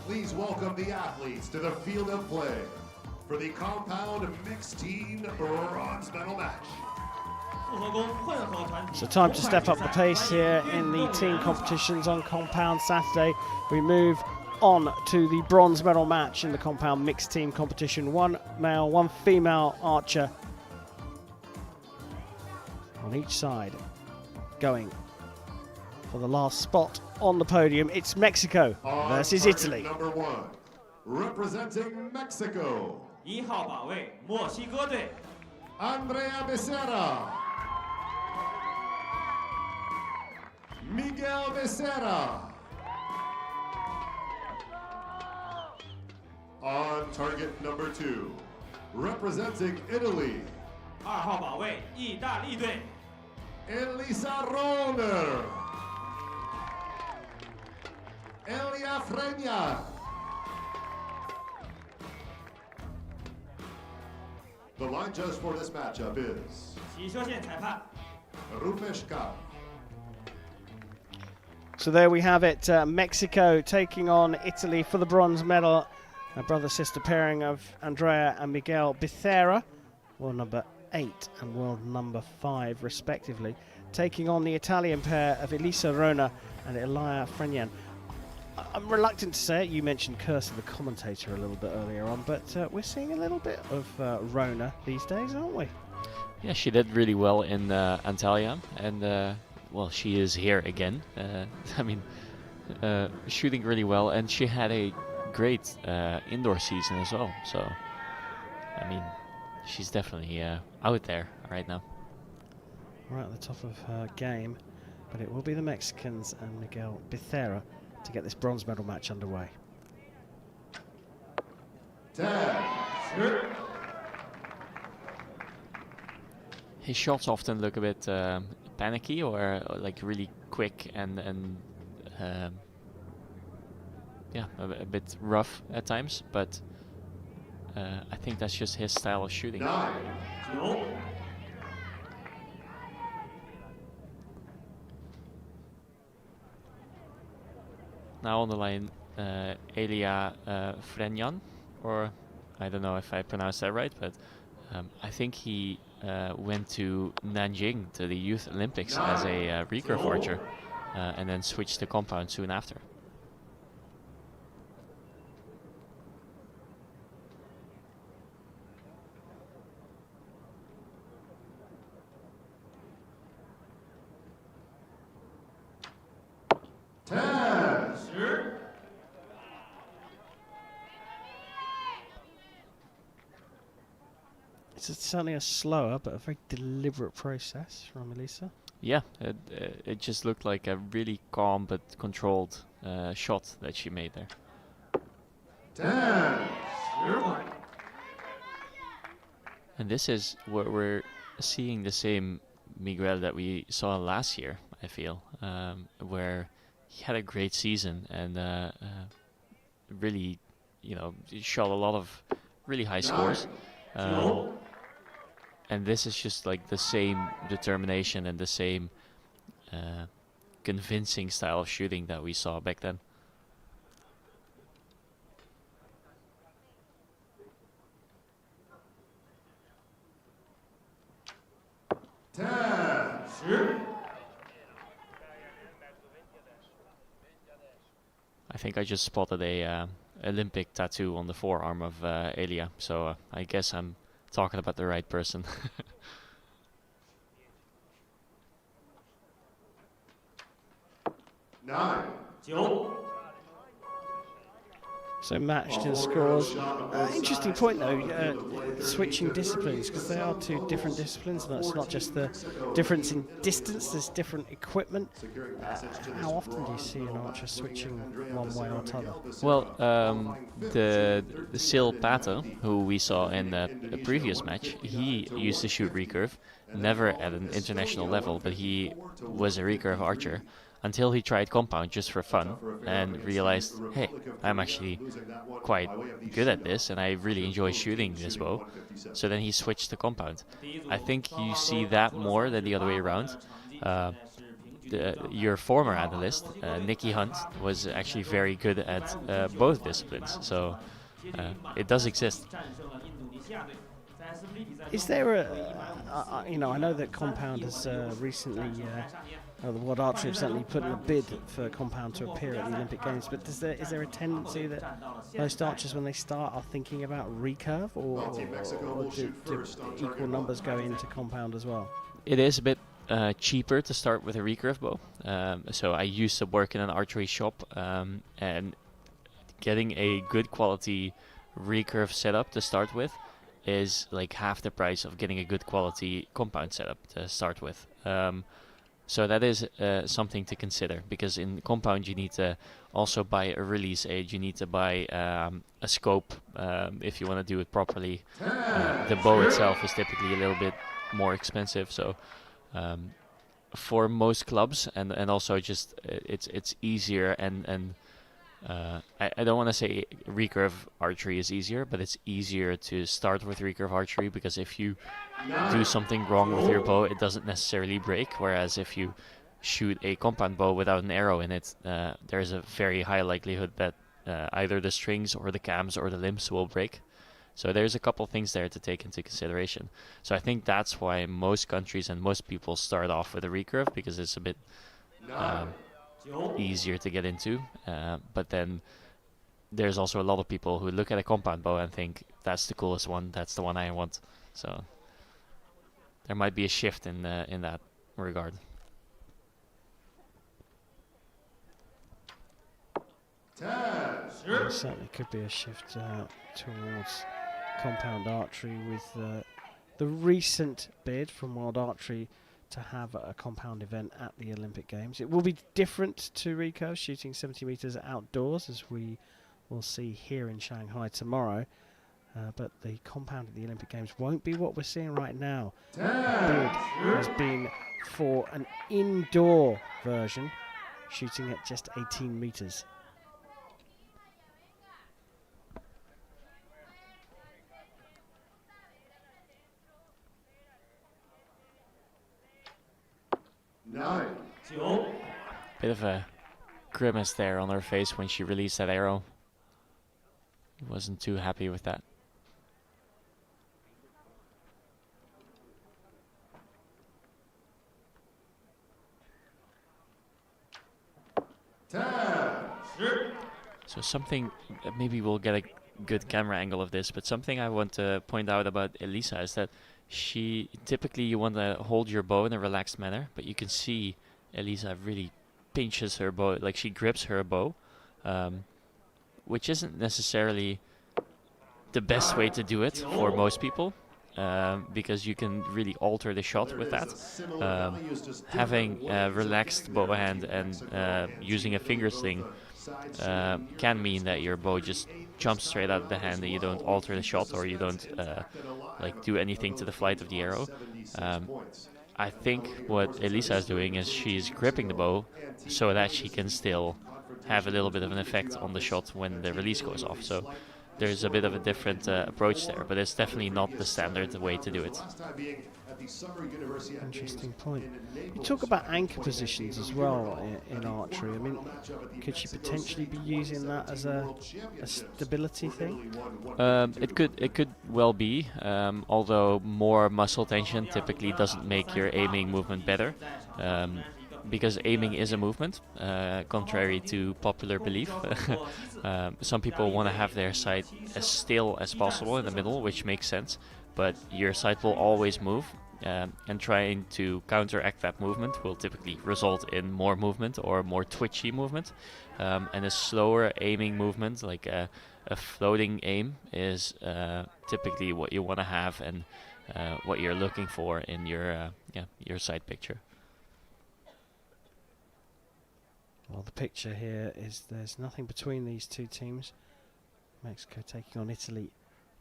Please welcome the athletes to the field of play for the compound mixed team bronze medal match. So time to step up the pace here in the team competitions on compound Saturday. We move on to the bronze medal match in the compound mixed team competition. One male, one female archer on each side going for the last spot on the podium. It's Mexico versus Italy. Number 1, representing Mexico, 1号靶位墨西哥队 Andrea Becerra, Miguel Becerra. On target number 2, representing Italy, 2号靶位意大利队 Elisa Roner, Elia Freña. The line judge for this matchup is 起射线裁判 Rumeshka. So there we have it, Mexico taking on Italy for the bronze medal. A brother-sister pairing of Andrea and Miguel Becerra, world number 8 and world number 5 respectively, taking on the Italian pair of Elisa Rona and Elia Freñan. I'm reluctant to say it, you mentioned Kirsten, the commentator, a little bit earlier on, but we're seeing a little bit of Rona these days, aren't we? Yeah, she did really well in Antalya, and well, she is here again. I mean, shooting really well, and she had a great indoor season as well. So, I mean, she's definitely out there right now. Right at the top of her game, but it will be the Mexicans and Miguel Becerra to get this bronze medal match underway. 10. His shots often look a bit panicky or like really quick and yeah, a bit rough at times, but I think that's just his style of shooting. 9. 9 Now on the line, Elia Freñan, or I don't know if I pronounced that right, but I think he went to Nanjing to the Youth Olympics as a recurve archer and then switched to compound soon after. It's certainly a slower but a very deliberate process from Elisa. Yeah, it just looked like a really calm but controlled shot that she made there. 10. And this is where we're seeing the same Miguel that we saw last year, I feel, where he had a great season and really, you know, he shot a lot of really high scores. And this is just like the same determination and the same convincing style of shooting that we saw back then. I think I just spotted a Olympic tattoo on the forearm of Elia, so I guess I'm talking about the right person. 9. 9 So matched in scores. Interesting point though, switching disciplines, because they are two different disciplines, and it's not just the difference in distance, there's different equipment. How often do you see an archer switching one way or t'other? Well, the Sil Pato, who we saw in the previous match, he used to shoot recurve, never at an international level, but he was a recurve archer until he tried compound just for fun and realized, hey, I'm actually quite good at this and I really enjoy shooting this bow. So then he switched to compound. I think you see that more than the other way around. your former analyst, Nikki Hunt, was actually very good at both disciplines. So it does exist. 战胜了印度尼西亚队，在斯普利比赛中。 Is there I know that Compound has recently, the World Archery have certainly put in a bid for Compound to appear at the Olympic Games, but is there a tendency that most archers, when they start, are thinking about recurve, or do equal numbers go into Compound as well? It is a bit cheaper to start with a recurve bow. So I used to work in an archery shop, and getting a good quality recurve setup to start with is like half the price of getting a good quality compound setup to start with. So that is something to consider, because in compound you need to also buy a release aid, you need to buy a scope if you want to do it properly. The bow itself is typically a little bit more expensive, so for most clubs, and also just it's easier, and I don't want to say recurve archery is easier, but it's easier to start with recurve archery, because if you do something wrong with your bow, it doesn't necessarily break, whereas if you shoot a compound bow without an arrow in it, there's a very high likelihood that either the strings or the cams or the limbs will break. So there's a couple things there to take into consideration. So I think that's why most countries and most people start off with a recurve, because it's a bit easier to get into. But then there's also a lot of people who look at a compound bow and think, that's the coolest one, that's the one I want. So there might be a shift in that regard. There certainly could be a shift towards compound archery with the recent bid from World Archery to have a compound event at the Olympic Games. It will be different to recurve, shooting 70 meters outdoors, as we will see here in Shanghai tomorrow. But the compound at the Olympic Games won't be what we're seeing right now. The bid has been for an indoor version, shooting at just 18 meters. Bit of a grimace there on her face when she released that arrow. Wasn't too happy with that. So something, maybe we'll get a good camera angle of this, but something I want to point out about Elisa is that she, typically you want to hold your bow in a relaxed manner, but you can see Elisa really pinches her bow, like she grips her bow, which isn't necessarily the best way to do it for most people, because you can really alter the shot with that. Having a relaxed bow hand and using a finger sling can mean that your bow just jumps straight out of the hand and you don't alter the shot, or you don't like do anything to the flight of the arrow. I think what Elisa is doing is she's gripping the bow so that she can still have a little bit of an effect on the shot when the release goes off. So there's a bit of a different approach there, but it's definitely not the standard way to do it. Interesting point. You talk about anchor positions as well in archery. I mean, could she potentially be using that as a stability thing? It could well be, although more muscle tension typically doesn't make your aiming movement better, because aiming is a movement, contrary to popular belief. Some people want to have their sight as still as possible in the middle, which makes sense, but your sight will always move. And trying to counteract that movement will typically result in more movement or more twitchy movement. And a slower aiming movement, like a floating aim, is typically what you want to have and what you're looking for in your sight picture. Well, the picture here is there's nothing between these two teams. Mexico taking on Italy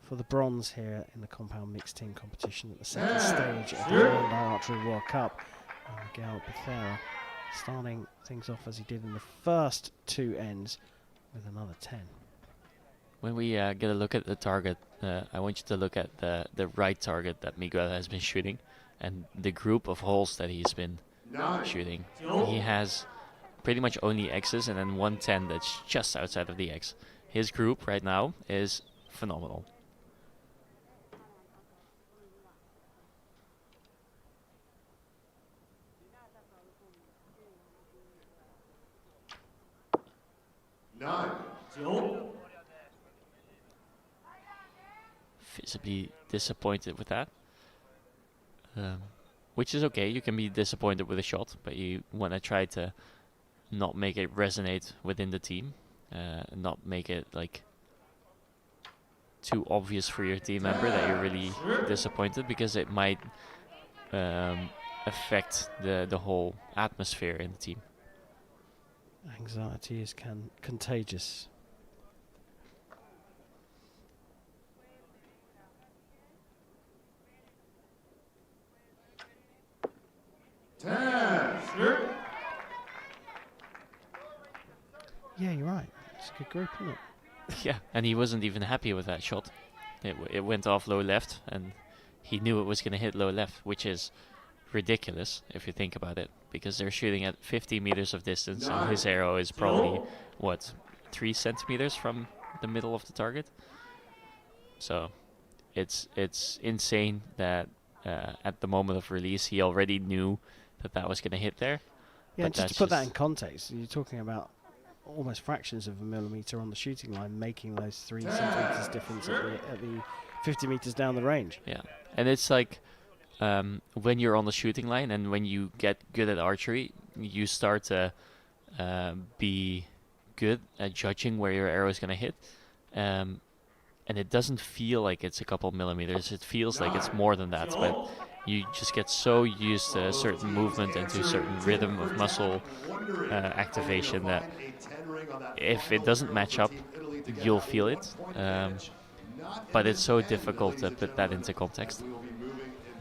for the bronze here in the compound mixed team competition at the second stage of the Archery World Cup. And Miguel Becerra starting things off as he did in the first two ends with another 10. When we get a look at the target, I want you to look at the right target that Miguel has been shooting and the group of holes that he's been shooting. He has pretty much only X's and then 110 that's just outside of the X. His group right now is phenomenal. Visibly disappointed with that. Which is okay, you can be disappointed with a shot, but you want to try to not make it resonate within the team, not make it like too obvious for your team member that you're really disappointed, because it might affect the whole atmosphere in the team. Anxiety is contagious. Yeah, you're right. It's a good group, isn't it? Yeah, and he wasn't even happy with that shot. It went off low left, and he knew it was going to hit low left, which is ridiculous if you think about it, because they're shooting at 50 meters of distance, and his arrow is probably, what, 3 centimeters from the middle of the target? So it's insane that at the moment of release he already knew that was going to hit there. Yeah, but just to put that in context, you're talking about almost fractions of a millimeter on the shooting line, making those 3 centimeters difference at the 50 meters down the range. Yeah, and it's like when you're on the shooting line and when you get good at archery, you start to be good at judging where your arrow is going to hit. And it doesn't feel like it's a couple millimeters. It feels like it's more than that. But you just get so used to a certain movement and to a certain rhythm of muscle activation that if it doesn't match up, you'll feel it. But it's so difficult to put that into context.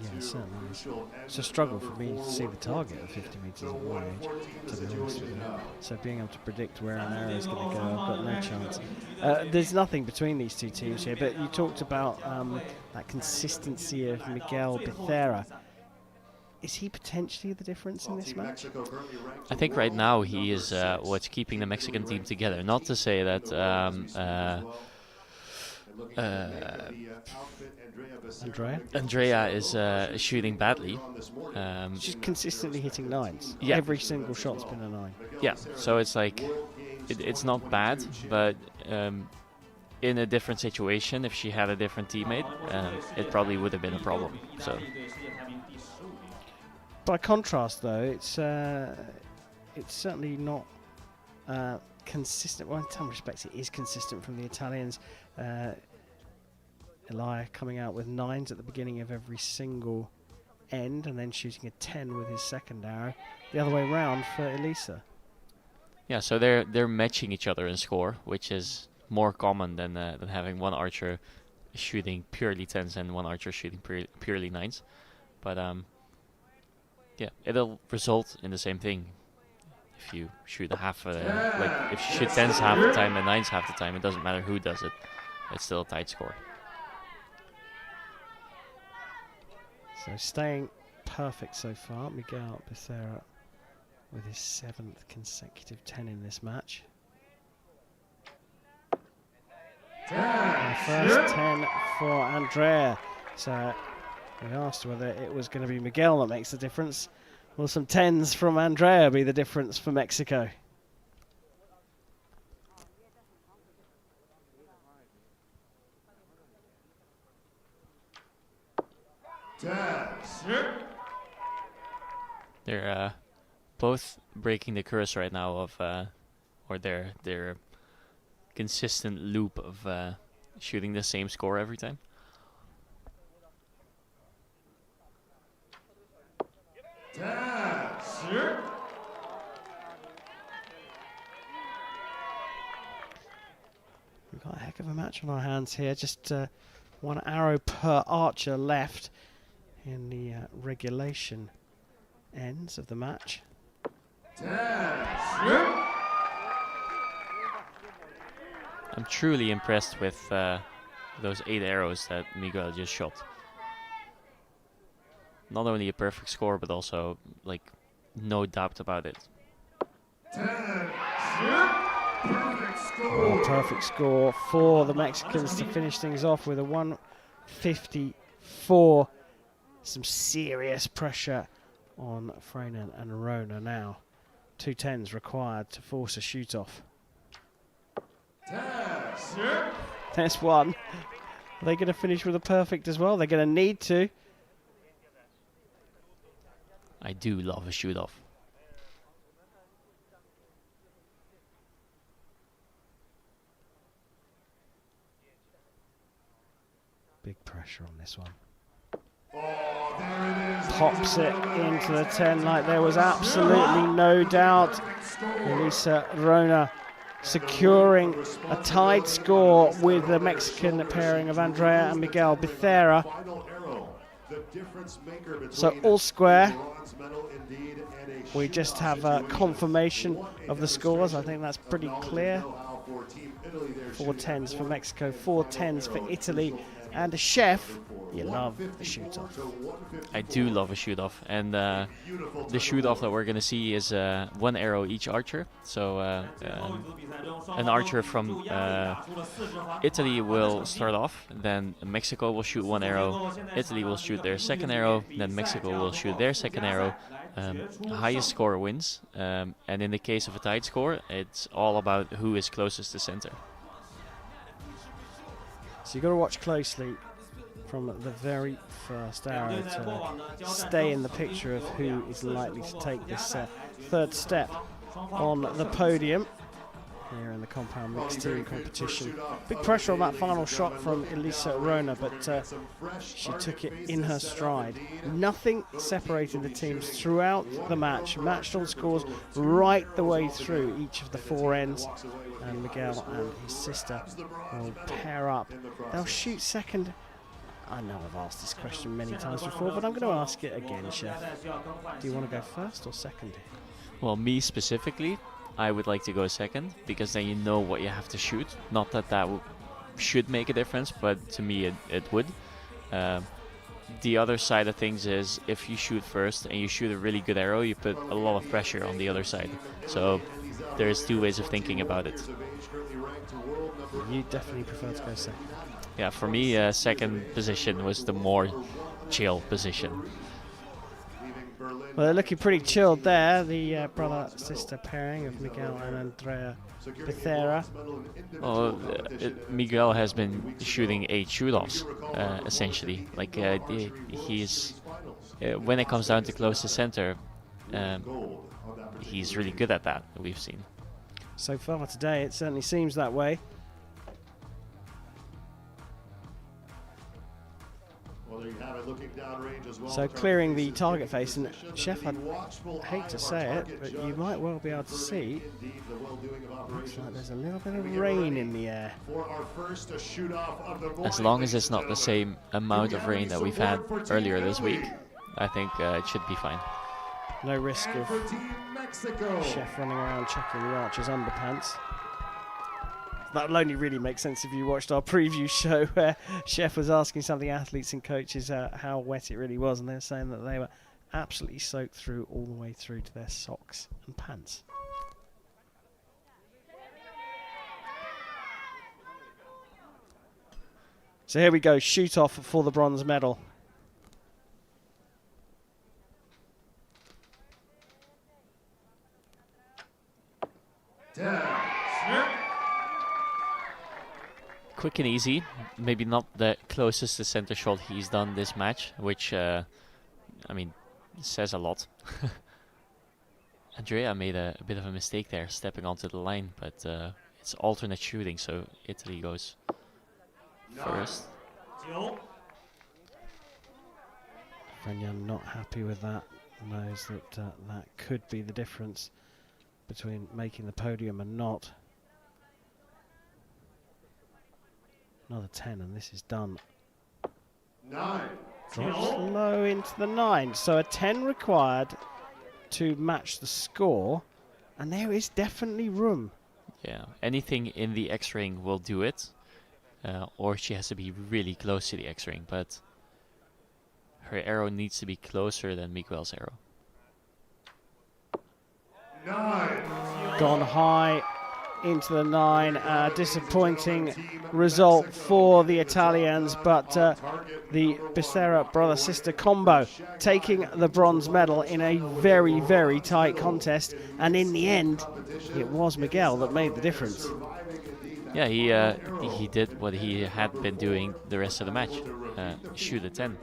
Yeah, certainly is. It's a struggle for me to see the target at 50 metres at my age, to be honest with you. So being able to predict where an arrow is going to go, I've got no chance. There's nothing between these two teams here, but you talked about that consistency of Miguel Becerra. Is he potentially the difference in this match? I think right now he is what's keeping the Mexican team together. Not to say that Andrea is shooting badly. She's consistently hitting 9s. Yeah. Every single shot's been a 9. Yeah, so it's like, it's not bad, but in a different situation, if she had a different teammate, it probably would have been a problem. So. By contrast, though, it's certainly not consistent. Well, in some respects, it is consistent from the Italians. Elia coming out with 9s at the beginning of every single end, and then shooting a 10 with his second arrow. The other way round for Elisa. Yeah, so they're matching each other in score, which is more common than having one archer shooting purely 10s and one archer shooting purely 9s. But yeah, it'll result in the same thing. If you shoot half, like if you shoot 10s half the time and 9s half the time, it doesn't matter who does it. It's still a tight score. So staying perfect so far, Miguel Becerra with his 7th consecutive 10 in this match. First 10 for Andrea. So we asked whether it was going to be Miguel that makes the difference. Will some 10s from Andrea be the difference for Mexico? They're both breaking the curse right now of, or their consistent loop of shooting the same score every time. We've got a heck of a match on our hands here. Just one arrow per archer left in the regulation ends of the match. I'm truly impressed with those 8 arrows that Miguel just shot. Not only a perfect score, but also like no doubt about it. 10. Perfect score. A perfect score for the Mexicans to finish things off with a 154. Some serious pressure on Freinen and Rona now. 2 10s required to force a shoot off. 10. There's one. Are they going to finish with a perfect as well? They're going to need to. I do love a shoot off. Big pressure on this one. Oh, there it is. Pops it into the 10 like there was absolutely no doubt. Elisa Rona securing a tied score with the Mexican pairing of Andrea and Miguel Becerra. So all square. We just have a confirmation of the scores. I think that's pretty clear. 4 10s for Mexico, 4 10s for Italy, and a chef. You love a shoot-off. I do love a shoot-off, and the shoot-off that we're going to see is 1 arrow each archer. So an archer from Italy will start off, then Mexico will shoot 1 arrow, Italy will shoot their second arrow, then Mexico will shoot their second arrow. Highest score wins, and in the case of a tied score, it's all about who is closest to center. So you've got to watch closely from the very first arrow to stay in the picture of who is likely to take this third step on the podium here in the compound mixed team competition. Big pressure on that final shot from Elisa Rona, but she took it in her stride. Nothing separated the teams throughout the match. Matched on scores right the way through each of the 4 ends. And Miguel and his sister will pair up. They'll shoot second. I know I've asked this question many times before, but I'm going to ask it again, Chef. Do you want to go first or second? Well, me specifically, I would like to go second, because then you know what you have to shoot. Not that that should make a difference, but to me it would. The other side of things is, if you shoot first and you shoot a really good arrow, you put a lot of pressure on the other side. So there's 2 ways of thinking about it. You definitely prefer to go second. Yeah, for me, second position was the more chill position. Well, they're looking pretty chilled there, the brother-sister pairing of Miguel and Andrea Becerra. Well, Miguel has been shooting 8 shoot-offs, essentially. Like, he's when it comes down to close to center, he's really good at that, we've seen. So far today, it certainly seems that way. So clearing the target face, and Chef, I hate to say it, but you might well be able to see, looks like there's a little bit of rain in the air. As long as it's not the same amount of rain that we've had earlier this week, I think it should be fine. No risk of Chef running around checking the archer's underpants. That'll only really make sense if you watched our preview show where Chef was asking some of the athletes and coaches how wet it really was, and they're saying that they were absolutely soaked through all the way through to their socks and pants. So here we go, shoot off for the bronze medal. Quick and easy, maybe not the closest to center shot he's done this match, which, I mean, says a lot. Andrea made a bit of a mistake there, stepping onto the line, but it's alternate shooting, so Italy goes first. Frenyan not happy with that, knows that that could be the difference between making the podium and not. Another 10 and this is done. 9. Drops low into the 9. So a 10 required to match the score. And there is definitely room. Yeah, anything in the X-ring will do it. Or she has to be really close to the X-ring. But her arrow needs to be closer than Miguel's arrow. 9. Gone high into the 9. Disappointing result for the Italians, but the Becerra brother-sister combo taking the bronze medal in a very, very tight contest. And in the end, it was Miguel that made the difference. Yeah, he did what he had been doing the rest of the match, shoot a 10.